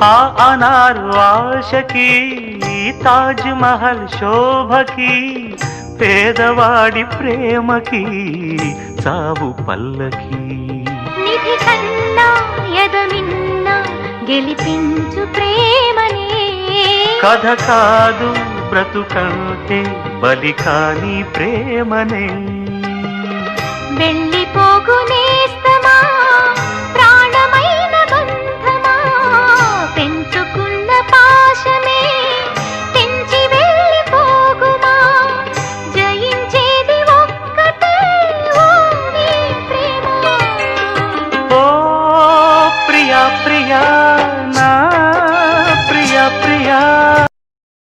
ఆ అనారు ఆశకి తాజ్ మహల్ శోభకి పేదవాడి ప్రేమకి సావు పల్లకి నిధి కన్నా ఎదమిన్న గెలిపించు ప్రేమనే కథ కాదు బ్రతుకంటే బలి కాని ప్రేమనే వెళ్ళిపోగునేస్తమా